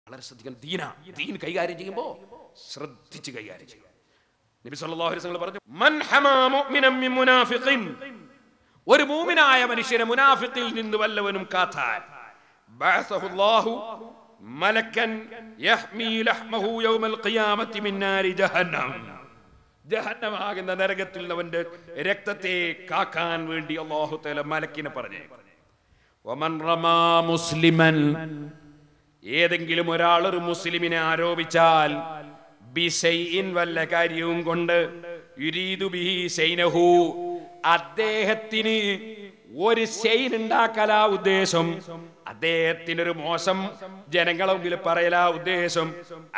വളരെ ശ്രദ്ധിക്കണം. ദീൻ കൈകാര്യം ചെയ്യുമ്പോൾ ശ്രദ്ധിച്ച് കൈകാര്യം ചെയ്യും. നബി സല്ലല്ലാഹു അലൈഹി വസല്ലം പറഞ്ഞു, മൻ ഹമാ മുഅ്മിനൻ മിൻ മുനാഫിഖിൻ, ഒരു മുഅ്മിനായ മനുഷ്യനെ മുനാഫിഖിൽ നിന്ന് വല്ലവനും കാത്താൽ, ബഅസഹുല്ലാഹു മലക്കൻ യഹ്മീ ലഹ്മഹു യൗമൽ ഖിയാമത്തി മിൻ നാരി ജഹന്നം, ജഹന്നമാകുന്ന നരകത്തിൽ അവന്റെ രക്തത്തെ കാക്കാൻ വേണ്ടി അല്ലാഹു തആല മലക്കിനെ പറഞ്ഞു. വമൻ റമാ മുസ്ലിമൻ, ഏതെങ്കിലും ഒരാൾ ഒരു മുസ്ലിമിനെ ആരോപിച്ചാൽ, ബിശൈഇൻ വല്ല കാര്യവും കൊണ്ട്, യുരീദു ബിഹി ശൈനഹു, അദ്ദേഹത്തിന് ഒരു ശൈൻ ഉണ്ടാക്കലാ ഉദ്ദേശം, അദ്ദേഹത്തിനൊരു മോശം ജനങ്ങളെ മുമ്പിൽ പറയലാ ഉദ്ദേശം.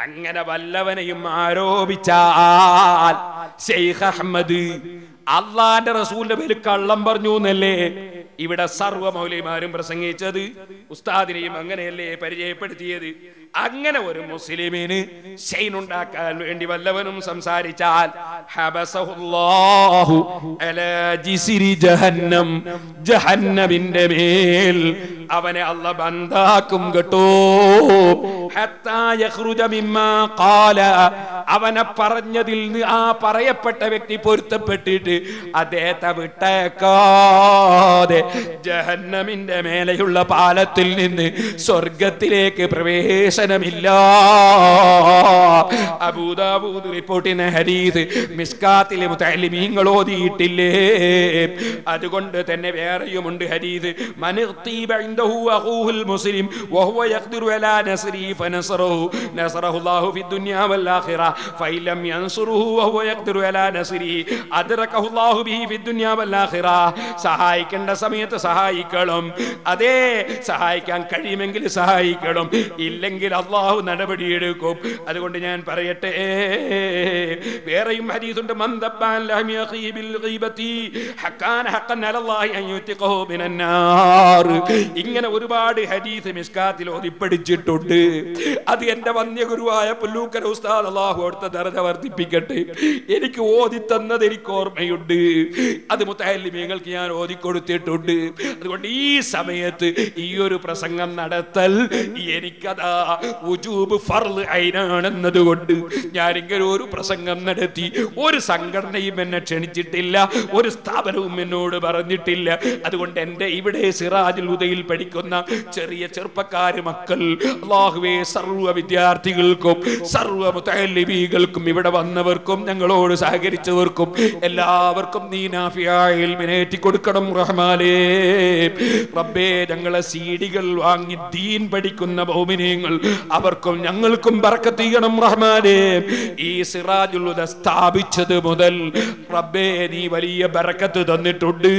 അങ്ങനെ വല്ലവനെയും ആരോപിച്ചാൽ, ശൈഖ് അഹ്മദ് അള്ളാന്റെ റസൂലിന്റെ പേരിൽ കള്ളം പറഞ്ഞു എന്നല്ലേ ഇവിടെ സർവ്വ മൗലവിമാരും പ്രസംഗിച്ചത്, ഉസ്താദിനെയും അങ്ങനെയല്ലേ പരിചയപ്പെടുത്തിയത്. അങ്ങനെ ഒരു മുസ്ലിമിന് ശൈനുണ്ടാക്കാൻ വേണ്ടി വല്ലവനും സംസാരിച്ചാൽ, ഹബസഹുല്ലാഹു അലാ ജിസ്രി ജഹന്നം, ജഹന്നമിന്റെ മേൽ അവനെ അല്ലാഹ് ബന്ധാക്കും കേട്ടോ. ഹത്താ യഖ്റുജ മിമ്മാ ഖാല, അവനെ പറഞ്ഞതിൽ നിന്ന് ആ പറയപ്പെട്ട വ്യക്തി പൊരുത്തപ്പെട്ടിട്ട് അദ്ദേഹത്തെ വിട്ടേക്കാതെ ജഹന്നമിന്റെ മേലെയുള്ള പാലത്തിൽ നിന്ന് സ്വർഗത്തിലേക്ക് പ്രവേശനമില്ല. അബൂ ദാവൂദ് റിപ്പോർട്ട് ചെയ്യുന്ന ഹദീസ് മിസ്കാത്തിലെ മുതഅല്ലിമീങ്ങൾ ഓതിയിട്ടില്ലേ? അതുകൊണ്ട് തന്നെ വേറെയുമുണ്ട് ഹദീസ്, മൻ ഖീബ ഇൻദഹു അഖൂഹുൽ മുസ്ലിം വഹുവ യഖ്ദിറു അലാ നസ്രി ഫനസറഹു നസറഹു അല്ലാഹു ഫി ദുനിയ വൽ ആഖിറ ഫഇൻ ലം യൻസുറുഹു വഹുവ യഖ്ദിറു അലാ നസ്രി അദ്റകഹു അല്ലാഹു ബിഹി ഫി ദുനിയ വൽ ആഖിറ. സഹായിക്കേണ്ട സമയത്ത് സഹായിക്കണം, അതേ സഹായിക്കാൻ കഴിയുമെങ്കിൽ സഹായിക്കണം, ഇല്ലെങ്കിൽ അല്ലാഹു നടപടിയെടുക്കും. അതുകൊണ്ട് ഞാൻ പറയട്ടെ, വേറെയും ഹദീസുണ്ട്, മൻ ദബ്ബൻ ലഹമി അഖീ ബിൽ ഗീബതി ഹഖാന ഹഖൻ അലല്ലാഹി അൻ യുതിഖഹു മിനൻ നാർ. ഇങ്ങനെ ഒരുപാട് ഹദീസ് മിസ്കാത്തിൽ ഓതിപ്പടിച്ചിട്ടുണ്ട്. അത് എന്റെ വന്യഗുരുവായ പുല്ലൂക്കര ഉസ്താദ്, അല്ലാഹു അവിടുത്തെ ദർജ വർദ്ധിപ്പിക്കട്ടെ, എനിക്ക് ഓതി തന്നത് എനിക്ക് ഓർമ്മയുണ്ട്. അത് മുതഅല്ലിമീങ്ങൾക്ക് ഞാൻ ഓതിക്കൊടുത്തിട്ടുണ്ട്. അതുകൊണ്ട് ഈ സമയത്ത് ഈ ഒരു പ്രസംഗം നടത്തൽ എനിക്കതാ വുജൂബ് ഫർള് ഐനാണെന്നതുകൊണ്ട് ഞാൻ ഇങ്ങനെ ഒരു പ്രസംഗം നടത്തി. ഒരു സംഘടനയും എന്നെ ക്ഷണിച്ചിട്ടില്ല, ഒരു സ്ഥാപനവും എന്നോട് പറഞ്ഞിട്ടില്ല. അതുകൊണ്ട് എൻ്റെ ഇവിടെ സിറാജുൽ ഹുദയിൽ പഠിക്കുന്ന ചെറിയ ചെറുപ്പക്കാര് മക്കൾ, അല്ലാഹുവേ, സർവ്വ വിദ്യാർത്ഥികൾക്കും സർവ്വ മുതഅല്ലിമീകൾക്കും ഇവിടെ വന്നവർക്കും ഞങ്ങളോട് സഹകരിച്ചവർക്കും എല്ലാവർക്കും നീ നാഫിയായ ഇൽമിനെ കൊടുക്കണം റഹ്മാനേ. റബ്ബേ, ഞങ്ങളെ സീഡികൾ വാങ്ങി ദീൻ പഠിക്കുന്ന മുഅ്മിനീങ്ങൾ അവർക്കും ഞങ്ങൾക്കും ബർക്കത്ത് ചെയ്യണം റഹ്മാനേ. ഈ സിറാജുൽ ഹുദ സ്ഥാപിച്ചത് മുതൽ റബ്ബേ നീ വലിയ ബർക്കത്ത് തന്നിട്ടുണ്ട്.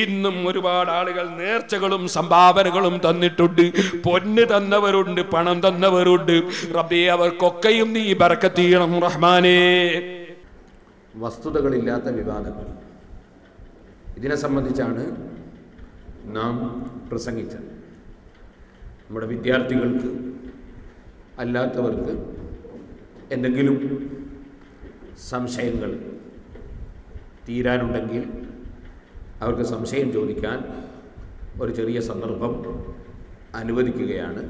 ഇന്നും ഒരുപാട് ആളുകൾ നേർച്ചകളും സംഭാവനകളും തന്നിട്ടുണ്ട്. പൊന്ന് തന്നവരുണ്ട്, പണം തന്നവരുണ്ട്. റബ്ബേ, അവർക്കൊക്കെയും നീ ബർക്കത്ത് ചെയ്യണം റഹ്മാനേ. വസ്തുതകളില്ലാത്ത വിവാദങ്ങൾ, ഇതിനെ സംബന്ധിച്ചാണ് നാം പ്രസംഗിച്ചത്. നമ്മുടെ വിദ്യാർത്ഥികൾക്ക് അല്ലാത്തവർക്ക് എന്തെങ്കിലും സംശയങ്ങൾ തീരാനുണ്ടെങ്കിൽ അവർക്ക് സംശയം ചോദിക്കാൻ ഒരു ചെറിയ സന്ദർഭം അനുവദിക്കുകയാണ്.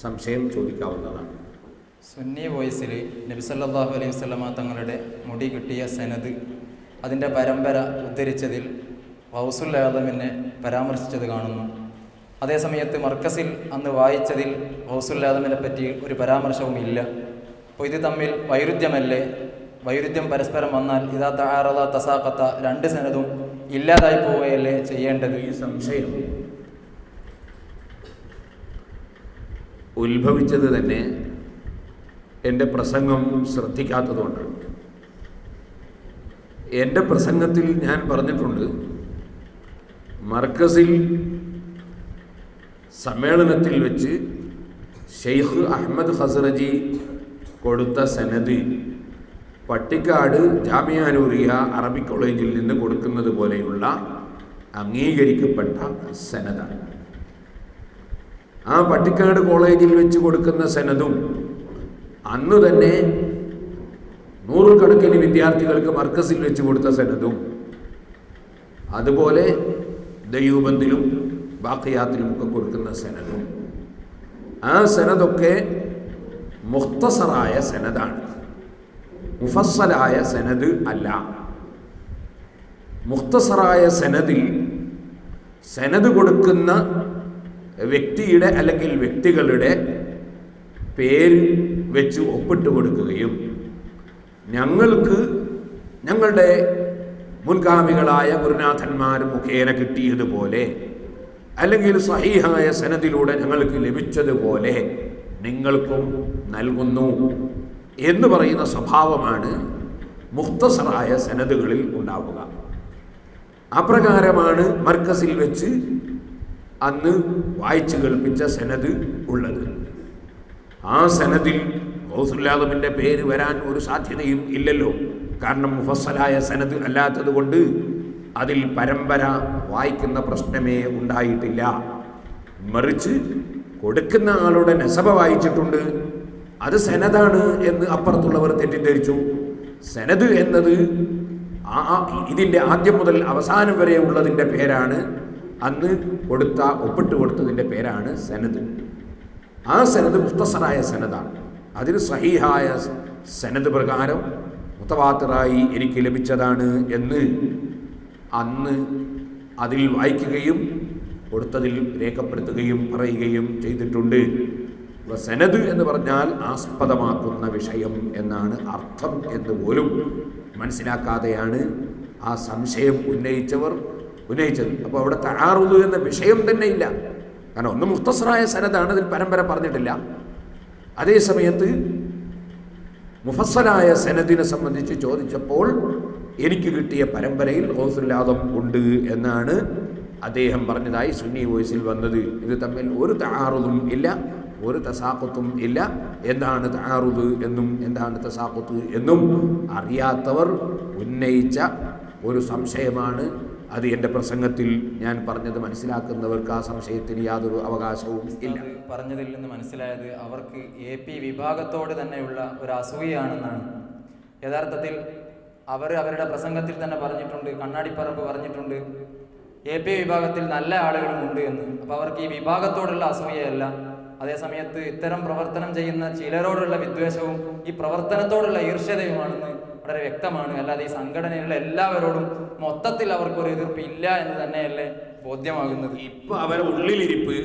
സംശയം ചോദിക്കാവുന്നതാണ്. സുന്നി വോയിസിൽ നബി സല്ലല്ലാഹു അലൈഹി വസല്ലമ തങ്ങളുടെ മുടി കിട്ടിയ സനദ്, അതിൻ്റെ പരമ്പര ഉദ്ധരിച്ചതിൽ ഗൗസുൽ ആദമിനെ പരാമർശിച്ചത് കാണുന്നു. അതേസമയത്ത് മർക്കസിൽ അന്ന് വായിച്ചതിൽ ഗൗസുൽ ആദമിനെ പറ്റി ഒരു പരാമർശവും ഇല്ല. അപ്പോൾ ഇത് തമ്മിൽ വൈരുദ്ധ്യമല്ലേ? വൈരുദ്ധ്യം പരസ്പരം വന്നാൽ ഇദാ തആറദ തസാഖത, രണ്ട് സനദും ഇല്ലാതായി പോവുകയല്ലേ ചെയ്യേണ്ടത്? ഈ സംശയം ഉത്ഭവിച്ചത് തന്നെ എൻ്റെ പ്രസംഗം ശ്രദ്ധിക്കാത്തതുകൊണ്ടാണ്. എൻ്റെ പ്രസംഗത്തിൽ ഞാൻ പറഞ്ഞിട്ടുണ്ട്, മർക്കസിൽ സമ്മേളനത്തിൽ വെച്ച് ഷെയ്ഖ് അഹ്മദ് ഖസ്റജി കൊടുത്ത സനദ് പട്ടിക്കാട് ജാമിഅ നൂറിയ അറബിക് കോളേജിൽ നിന്ന് കൊടുക്കുന്നത് പോലെയുള്ള അംഗീകരിക്കപ്പെട്ട സനദാണ്. ആ പട്ടിക്കാട് കോളേജിൽ വെച്ച് കൊടുക്കുന്ന സനദും അന്ന് തന്നെ നൂറുകണക്കിന് വിദ്യാർത്ഥികൾക്ക് മർക്കസിൽ വെച്ച് കൊടുത്ത സനദും, അതുപോലെ ദയൂബന്ദിലും ബാഖിയാത്തിലും ഒക്കെ കൊടുക്കുന്ന സനദും, ആ സനദൊക്കെ മുഖ്തസറായ സനദാണ്, മുഫസ്സലായ സനദ് അല്ല. മുഖ്തസറായ സനദിൽ സനദ് കൊടുക്കുന്ന വ്യക്തിയുടെ അല്ലെങ്കിൽ വ്യക്തികളുടെ പേര് വെച്ച് ഒപ്പിട്ട് കൊടുക്കുകയും ഞങ്ങൾക്ക് ഞങ്ങളുടെ മുൻഗാമികളായ ഗുരുനാഥന്മാർ മുഖേന കിട്ടിയതുപോലെ അല്ലെങ്കിൽ സഹീഹായ സനദിലൂടെ ഞങ്ങൾക്ക് ലഭിച്ചതുപോലെ നിങ്ങൾക്കും നൽകുന്നു എന്ന് പറയുന്ന സ്വഭാവമാണ് മുഖ്തസറായ സനദുകളിൽ ഉണ്ടാവുക. അപ്രകാരമാണ് മർക്കസിൽ വെച്ച് അന്ന് വായിച്ചു കേൾപ്പിച്ച സനദ് ഉള്ളത്. ആ സനദിൽ ഗൗസുൽ-ആദമിൻ്റെ പേര് വരാൻ ഒരു സാധ്യതയും ഇല്ലല്ലോ. കാരണം മുഫസ്സലായ സനദ് അല്ലാത്തത് കൊണ്ട് അതിൽ പരമ്പര വായിക്കുന്ന പ്രശ്നമേ ഉണ്ടായിട്ടില്ല. മറിച്ച് കൊടുക്കുന്ന ആളുടെ നസബ വായിച്ചിട്ടുണ്ട്, അത് സനദാണ് എന്ന് അപ്പുറത്തുള്ളവർ തെറ്റിദ്ധരിച്ചു. സനദ് എന്നത് ഇതിൻ്റെ ആദ്യം മുതൽ അവസാനം വരെ ഉള്ളതിൻ്റെ പേരാണ്, അന്ന് ഒപ്പിട്ട് കൊടുത്തതിൻ്റെ പേരാണ് സനദ്. ആ സനദ് മുഖ്തസറായ സനദാണ്. അതിന് സഹീഹായ സനദ് പ്രകാരം മുതവാത്തിറായി എനിക്ക് ലഭിച്ചതാണ് എന്ന് അന്ന് അതിൽ വായിക്കുകയും കൊടുത്തതിൽ രേഖപ്പെടുത്തുകയും പറയുകയും ചെയ്തിട്ടുണ്ട്. സനദ് എന്ന് പറഞ്ഞാൽ ആസ്പദമാക്കുന്ന വിഷയം എന്നാണ് അർത്ഥം എന്ന് പോലും മനസ്സിലാക്കാതെയാണ് ആ സംശയം ഉന്നയിച്ചത്. അപ്പോൾ അവിടെ തആറുദ് എന്ന വിഷയം തന്നെ ഇല്ല. കാരണം ഒന്ന് മുഖ്തസറായ സനദാണ്, അതിൽ പരമ്പര പറഞ്ഞിട്ടില്ല. അതേ സമയത്ത് മുഫസ്സലായ സനദിനെ സംബന്ധിച്ച് ചോദിച്ചപ്പോൾ എനിക്ക് കിട്ടിയ പരമ്പരയിൽ ഗൗസുൽ-ആദം ഉണ്ട് എന്നാണ് അദ്ദേഹം പറഞ്ഞതായി സുന്നി വോയിസിൽ വന്നത്. ഇത് തമ്മിൽ ഒരു തആറുദും ഇല്ല, ഒരു തസാഖുത്തും ഇല്ല. എന്താണ് തആറുദ് എന്നും എന്താണ് തസാഖുത്ത് എന്നും അറിയാത്തവർ ഉന്നയിച്ച ഒരു സംശയമാണ്. അത് എൻ്റെ പ്രസംഗത്തിൽ ഞാൻ പറഞ്ഞത് മനസ്സിലാക്കുന്നവർക്ക് ആ സംശയത്തിന് യാതൊരു അവകാശവും ഇല്ല. പറഞ്ഞതിൽ നിന്ന് മനസ്സിലായത് അവർക്ക് AP വിഭാഗത്തോട് തന്നെയുള്ള ഒരു അസൂയയാണെന്നാണ്. യഥാർത്ഥത്തിൽ അവരുടെ പ്രസംഗത്തിൽ തന്നെ പറഞ്ഞിട്ടുണ്ട്, കണ്ണാടിപ്പറമ്പ് പറഞ്ഞിട്ടുണ്ട്, AP വിഭാഗത്തിൽ നല്ല ആളുകളും ഉണ്ട് എന്ന്. അപ്പോൾ അവർക്ക് ഈ വിഭാഗത്തോടുള്ള അസൂയയല്ല, അതേസമയത്ത് ഇത്തരം പ്രവർത്തനം ചെയ്യുന്ന ചിലരോടുള്ള വിദ്വേഷവും ഈ പ്രവർത്തനത്തോടുള്ള ഈർഷ്യതയുമാണെന്ന് വളരെ വ്യക്തമാണ്. അല്ലാതെ ഈ സംഘടനയിലുള്ള എല്ലാവരോടും മൊത്തത്തിൽ അവർക്കൊരു എതിർപ്പ് ഇല്ല എന്ന് തന്നെയല്ലേ ബോധ്യമാകുന്നത്. ഇപ്പൊ അവരുടെ ഉള്ളിലിരിപ്പ്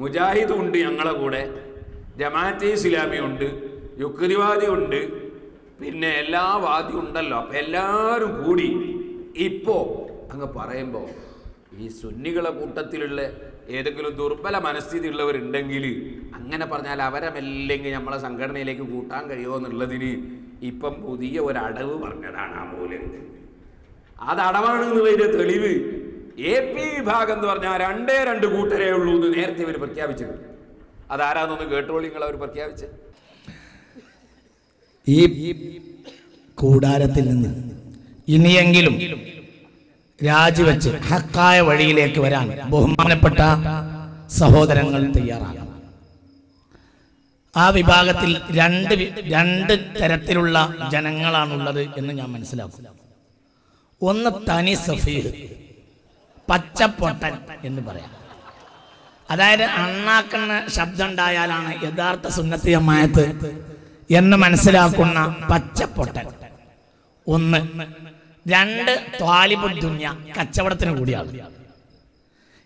മുജാഹിദ് ഉണ്ട്, ഞങ്ങളെ കൂടെ ജമാഅത്തെ ഇസ്ലാമി ഉണ്ട്, യുക്തിവാദി ഉണ്ട്, പിന്നെ എല്ലാ വാദി ഉണ്ടല്ലോ. അപ്പം എല്ലാവരും കൂടി ഇപ്പോൾ അങ്ങ് പറയുമ്പോൾ ഈ സുന്നികളെ കൂട്ടത്തിലുള്ള ഏതെങ്കിലും ദുർബല മനസ്ഥിതി ഉള്ളവരുണ്ടെങ്കിൽ അങ്ങനെ പറഞ്ഞാൽ അവരെ മെല്ലെങ്കിൽ നമ്മളെ സംഘടനയിലേക്ക് കൂട്ടാൻ കഴിയുമോ എന്നുള്ളതിന് ഇപ്പം പുതിയ ഒരടവ് പറഞ്ഞതാണ് ആ മൂലം. അത് അടവാണെന്നുള്ളതിൻ്റെ തെളിവ് AP വിഭാഗം എന്ന് പറഞ്ഞാൽ 2 കൂട്ടരേ ഉള്ളൂ എന്ന് നേരത്തെ ഇവർ പ്രഖ്യാപിച്ചിട്ടുണ്ട്. അതാരാന്നൊന്ന് കേട്ടോളി നിങ്ങൾ. അവർ പ്രഖ്യാപിച്ച് ഈ കൂടാരത്തിൽ നിന്ന് ഇനിയെങ്കിലും രാജിവെച്ച് ഹക്കായ വഴിയിലേക്ക് വരാൻ ബഹുമാനപ്പെട്ട സഹോദരങ്ങൾ തയ്യാറാണ്. ആ വിഭാഗത്തിൽ രണ്ട് തരത്തിലുള്ള ജനങ്ങളാണുള്ളത് എന്ന് ഞാൻ മനസ്സിലാക്കും. ഒന്ന് തനി സഫീഹ്, പച്ചപ്പൊട്ടൻ എന്ന് പറയാം. അതായത് അണ്ണാക്കുന്ന ശബ്ദം ഉണ്ടായാലാണ് യഥാർത്ഥ സുന്നത്തി ജമാഅത്ത് എന്ന് മനസ്സിലാക്കുന്ന പച്ചപ്പൊട്ടൻ ഒന്ന്. 2 ത്വാലിബുൽ ദുനിയ, കച്ചവടത്തിന് കൂടിയാണ്.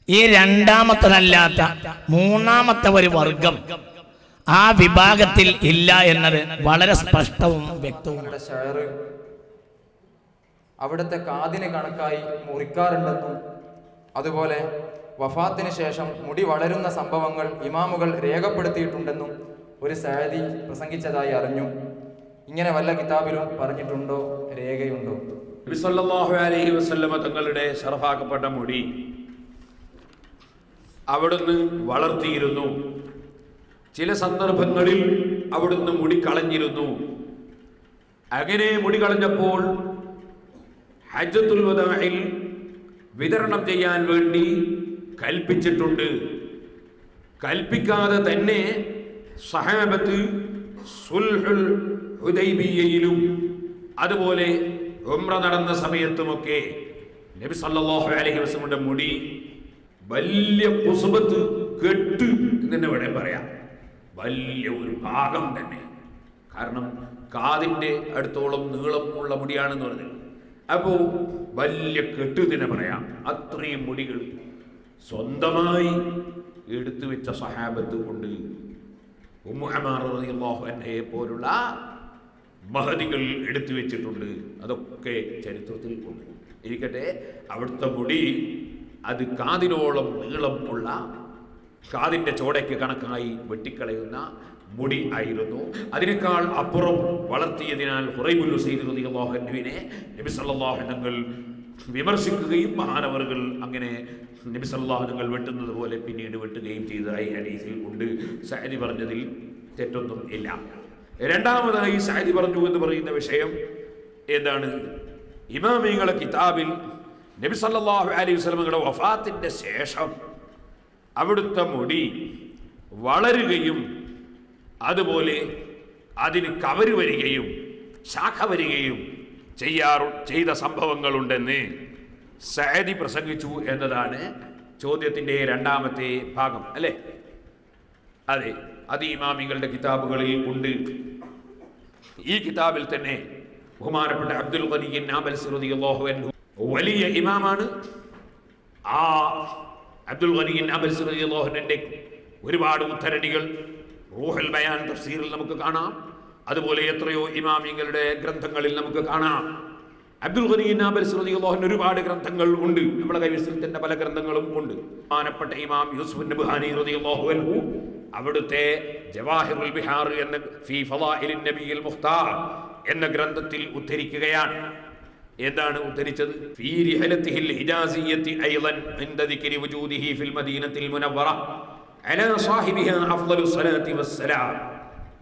ഈ രണ്ടാമത്തതല്ലാത്ത മൂന്നാമത്തെ ഒരു വർഗം ആ വിഭാഗത്തിൽ ഇല്ല എന്നത് വളരെ സ്പഷ്ടവും വ്യക്തവും. അവിടുത്തെ കാതിന് കണക്കായി മുറിക്കാറുണ്ടെന്നും അതുപോലെ വഫാത്തിന് ശേഷം മുടി വളരുന്ന സംഭവങ്ങൾ ഇമാമുകൾ രേഖപ്പെടുത്തിയിട്ടുണ്ടെന്നും ഒരു സഅദി പ്രസംഗിച്ചതായി അറിഞ്ഞു. ഇങ്ങനെ വല്ല കിതാബിലും പറഞ്ഞിട്ടുണ്ടോ, രേഖയുണ്ടോ? നബി സല്ലല്ലാഹു അലൈഹി വസല്ലമ തങ്ങളുടെ ശറഫാക്കപ്പെട്ട മുടി അവിടുന്ന് വളർത്തിയിരുന്നു. ചില സന്ദർഭങ്ങളിൽ അവിടുന്ന് മുടി കളഞ്ഞിരുന്നു. അങ്ങനെ മുടി കളഞ്ഞപ്പോൾ ഹജ്ജത്തുൽ വദാഇൽ വിതരണം ചെയ്യാൻ വേണ്ടി കൽപ്പിച്ചിട്ടുണ്ട്. കൽപ്പിക്കാതെ തന്നെ സഹാബത്ത് സുൽഹുൽ ഹുദൈബിയയിലും അതുപോലെ ഉംറ നടന്ന സമയത്തുമൊക്കെ നബി സല്ലല്ലാഹു അലൈഹി വസല്ലമയുടെ മുടി വലിയ കുസുബത്ത് കെട്ട് എന്ന് തന്നെ ഇവിടെ പറയാം. വലിയ ഒരു ഭാഗം തന്നെ. കാരണം കാതിൻ്റെ അടുത്തോളം നീളമുള്ള മുടിയാണെന്ന് പറഞ്ഞത്. അപ്പോൾ വലിയ കെട്ട് തന്നെ പറയാം. അത്രയും മുടികൾ സ്വന്തമായി എടുത്തു വെച്ച സഹാബത്ത് കൊണ്ട് ഉമ്മു അമാറ റളിയല്ലാഹു അൻഹയെ പോലുള്ള മഹദികൾ എടുത്തു വെച്ചിട്ടുണ്ട്. അതൊക്കെ ചരിത്രത്തിൽ ഉണ്ട്. ഇരിക്കട്ടെ, അവിടുത്തെ മുടി അത് കാതിനോളം നീളം ഉള്ള, കാതിൻ്റെ ചോടയ്ക്ക് കണക്കായി വെട്ടിക്കളയുന്ന മുടി ആയിരുന്നു. അതിനേക്കാൾ അപ്പുറം വളർത്തിയതിനാൽ ഖുറൈബുൽ ഉസൈദ് റളിയല്ലാഹു അൻഹുവിനെ നബി സല്ലല്ലാഹു അലൈഹി വസല്ലം വിമർശിക്കുകയും മഹാനവറുകൾ അങ്ങനെ നബി സല്ലല്ലാഹു അലൈഹി വസല്ലം വെട്ടുന്നത് പോലെ പിന്നീട് വെട്ടുകയും ചെയ്തതായി ഹദീസിൽ ഉണ്ട്. സഅദി പറഞ്ഞതിൽ തെറ്റൊന്നും ഇല്ല. രണ്ടാമതായി സഅദി പറഞ്ഞു എന്ന് പറയുന്ന വിഷയം എന്താണ്? ഇമാമിങ്ങളുടെ കിതാബിൽ നബി സല്ലല്ലാഹു അലൈഹി വസല്ലമയുടെ വഫാത്തിന്റെ ശേഷം അവിടുത്തെ മുടി വളരുകയും അതുപോലെ അതിന് കവര് വരികയും ശാഖ വരികയും ചെയ്ത സംഭവങ്ങളുണ്ടെന്ന് സഅദി പ്രസംഗിച്ചു എന്നതാണ് ചോദ്യത്തിൻ്റെ രണ്ടാമത്തെ ഭാഗം, അല്ലേ? അതെ, അത് ഇമാമികളുടെ കിതാബുകളിൽ ഉണ്ട്. ഈ കിതാബിൽ തന്നെ ബഹുമാനപ്പെട്ട അബ്ദുൽ ഖനി നാബൽസി റളിയല്ലാഹു അൻഹു വലിയ ഇമാമാണ്. ആ അബ്ദുൽ ഖനി നാബൽസി റളിയല്ലാഹു അൻഹുവിന്റെ ഒരുപാട് ഉദ്ധരണികൾ റൂഹുൽ ബയാൻ തഫ്സീറിൽ നമുക്ക് കാണാം. അതുപോലെ എത്രയോ ഇമാമിങ്ങളുടെ ഗ്രന്ഥങ്ങളിൽ നമുക്ക് കാണാം. അബ്ദുൽ ഖനി നാബൽസി റളിയല്ലാഹു അൻഹു ഒരുപാട് ഗ്രന്ഥങ്ങൾ ഉണ്ട്. നമ്മുടെ കൈവശത്തിൽ തന്നെ പല ഗ്രന്ഥങ്ങളും ഉണ്ട്. ബഹുമാനപ്പെട്ട ഇമാം യൂസുഫ് നബ്ഹാനി റളിയല്ലാഹു അൻഹു അവിടുത്തെ ജവാഹിറുൽ ബിഹാർ എന്ന ഫീ ഫളാഇലിൻ നബിയിൽ മുഖ്താർ എന്ന ഗ്രന്ഥത്തിൽ ഉദ്ധരിക്കുകയാണ്. എന്താണ് ഉദ്ധരിച്ചത്? ഫീ റിഹലത്തിഹിൽ ഹിജാസിയ്യത്തി അയ്ളൻ ഇൻദ ദിക്രി വജൂദിഹി ഫിൽ മദീനത്തിൽ മുനവ്വറ അലാ സാഹിബിഹാ അഫ്ളലു സ്വലാത്തി വസ്സലാം.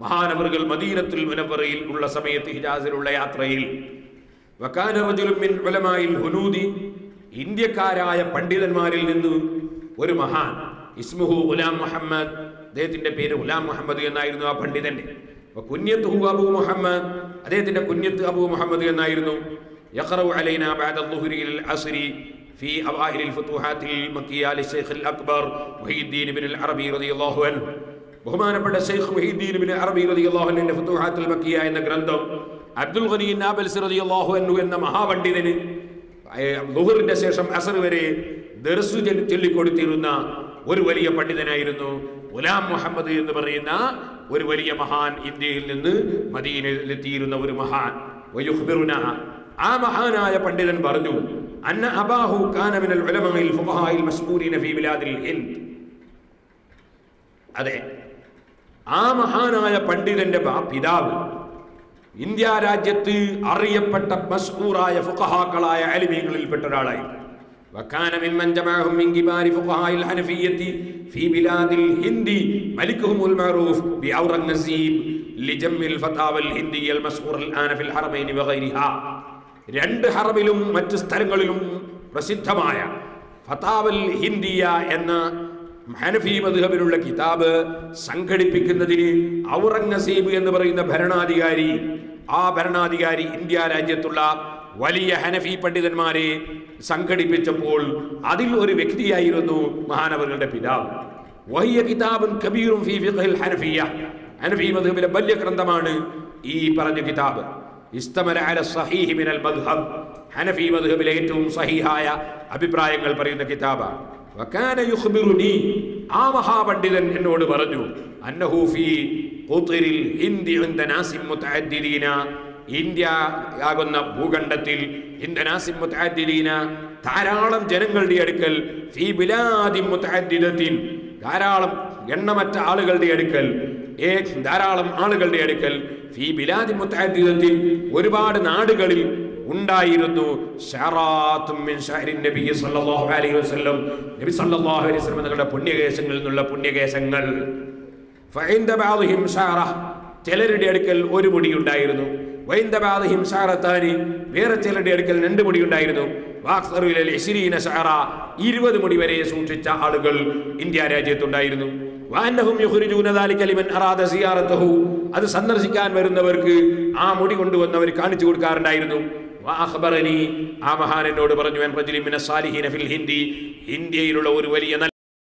മഹാനവറുകൾ മദീനത്തുൽ മുനവ്വറയിൽ ഉള്ള സമയത്ത് ഹിജാസിലുള്ള യാത്രയിൽ വകാന റജുലുൻ മിൻ ഉലമാഇൽ ഹുനൂദി, ഇന്ത്യക്കാരായ പണ്ഡിതന്മാരിൽ നിന്ന് ഒരു മഹാൻ, ഇസ്മുഹു ഗുലാം മുഹമ്മദ്, അദ്ദേഹത്തിന്റെ പേര് ഗുലാം മുഹമ്മദ് എന്നായിരുന്നു ആ പണ്ഡിതന്റെ. കുന്യത്തുഹു അബൂ മുഹമ്മദ്, അദ്ദേഹത്തിന്റെ കുന്യത്ത് അബൂ മുഹമ്മദ് എന്നായിരുന്നു. യഖറഉ അലൈനാ ബഅദ അദ്ദുഹ്രി ഇൽ അസ്രി ഫീ അവആഇലിൽ ഫുതുഹാത്തിൽ മക്കിയ ലിശൈഖിൽ അക്ബർ മുഹീദ്ദീൻ ഇബ്നുൽ അറബി റളിയല്ലാഹു അൻഹു. ബഹുമാനപ്പെട്ട ശൈഖ് മുഹീദ്ദീൻ ഇബ്നു അറബി റളിയല്ലാഹു അൻഹുവിന്റെ ഫുതുഹാത്തുൽ മക്കിയ എന്ന ഗ്രന്ഥം അബ്ദുൽ ഖനി നാബൽസി റളിയല്ലാഹു അൻഹു എന്ന മഹാപണ്ഡിതന് ളുഹറിന്റെ ശേഷം അസർ വരെ ദർസ് ചൊല്ലിക്കൊടുത്തിരുന്ന ഒരു വലിയ പണ്ഡിതനായിരുന്നു ഗുലാം മുഹമ്മദ് എന്ന് പറയുന്ന ഒരു വലിയ മഹാൻ. ഇന്ത്യയിൽ നിന്ന് മദീനയിലെത്തിയിരുന്ന ഒരു മഹാൻ. വയുഖ്ബിറുന, ആ മഹാനായ പണ്ഡിതൻ പറഞ്ഞു, അന്ന അബാഹു കാന മിനൽ ഉലമാഇൽ ഫുഖഹാഇൽ മശ്ഹൂരീന ഫീ ബിലാദിൽ ഹിന്ദ്. അതെ, ആ മഹാനായ പണ്ഡിതന്റെ പിതാവ് ഇന്ത്യ രാജ്യത്ത് അറിയപ്പെട്ട മശ്ഹൂറായ ഫുഖഹാക്കളായ അലിമീങ്ങളിൽപ്പെട്ട ഒരാളായി. وكان ممن جمعهم من كبار فقهاء الحنفية في بلاد الهند ملكهم المعروف بأورنگزيب لجمع الفتاوى الهندية المشهورة الآن في الحرمين وغيرها. രണ്ട് ഹറമിലും മറ്റ് സ്ഥലങ്ങളിലും പ്രസിദ്ധമായ ഫതാവൽ ഹിന്ദിയ എന്ന ഹനഫി മദ്ഹബിലുള്ള കിതാബ് സംഘടിപ്പിക്കുന്നതിന് ഔറംഗസീബ് എന്ന് പറയുന്ന ഭരണാധികാരി, ആ ഭരണാധികാരി ഇന്ത്യ രാജ്യത്തുള്ള വലിയ ഹനഫി പണ്ഡിതന്മാരെ സംഘടിപ്പിച്ചപ്പോൾ അതിൽ ഒരു വ്യക്തിയായിരുന്നു മഹാനവറുകളുടെ പിതാവ്. വഹിയ കിതാബുൻ കബീറുൻ ഫീ ഫിഖ്ഹിൽ ഹനഫിയ്യ, ഹനഫി മദ്ഹബിലെ വലിയ ഗ്രന്ഥമാണ് ഈ പറഞ്ഞ കിതാബ്. ഇസ്തമല അല സഹീഹ് മിനൽ മദ്ഹബ്, ഹനഫി മദ്ഹബിലെ ഏറ്റവും സഹീഹായ അഭിപ്രായങ്ങൾ പറയുന്ന കിതാബാണ്. വകാന യുഖ്ബിറുനി, ആ മഹാപണ്ഡിതൻ എന്നോട് പറഞ്ഞു, അന്നഹു ഫീ ഖുത്രിൽ ഹിന്ദി ഇൻദ നാസിം മുതഅദ്ദിദീന, ഇന്ത്യ ആകുന്ന ഭൂഖണ്ഡത്തിൽ ഇന്ദനാസിം മുതഅദ്ദിദീന, ധാരാളം ജനങ്ങളുടെ അടുക്കൽ, ഫീ ബിലാദി മുതഅദ്ദിദത്തിൻ, ധാരാളം എണ്ണമറ്റ ആളുകളുടെ അടുക്കൽ, ധാരാളം ആളുകളുടെ അടുക്കൽ, ഫീ ബിലാദി മുതഅദ്ദിദത്തിൻ, ഒരുപാട് നാടുകളിൽ ഉണ്ടായിരുന്നു ശറാത്തും മിൻ ശഅരി നബി സല്ലല്ലാഹു അലൈഹി വസല്ലം, നബി സല്ലല്ലാഹു അലൈഹി വസല്ലം തങ്ങളുടെ പുണ്യകേശങ്ങളിൽ നിന്നുള്ള പുണ്യകേശങ്ങൾ. ഫഇൻദ ബഅദിഹിം ശഅറ, ചിലരുടെ അടുക്കൽ ഒരു മുടി ഉണ്ടായിരുന്നു. വഇൻദ ബഅദിഹിം ശഅറതാനി, വേറെ ചിലരുടെ അടുക്കൽ രണ്ട് മുടി ഉണ്ടായിരുന്നു. വഅക്സറു ഇലൽ 20 ശഅറ, 20 മുടി വരെ സൂക്ഷിച്ച ആളുകൾ ഇന്ത്യ രാജ്യത്തുണ്ടായിരുന്നു. വഅന്നഹും യുഖ്രിജൂന ദാലിക ലിമൻ അറാദ സിയാറതഹു, അത് സന്ദർശിക്കാൻ വരുന്നവർക്ക് ആ മുടി കൊണ്ടുവന്നവർ കാണിച്ചു കൊടുക്കാറുണ്ടായിരുന്നു. വഅഖബറനി, ആ മഹാൻ എന്നോട് പറഞ്ഞു, അൻ റജുലിൻ മിനസ് സാലിഹീന ഫിൽ ഹിന്ദി, ഇന്ത്യയിലുള്ള ഒരു വലിയ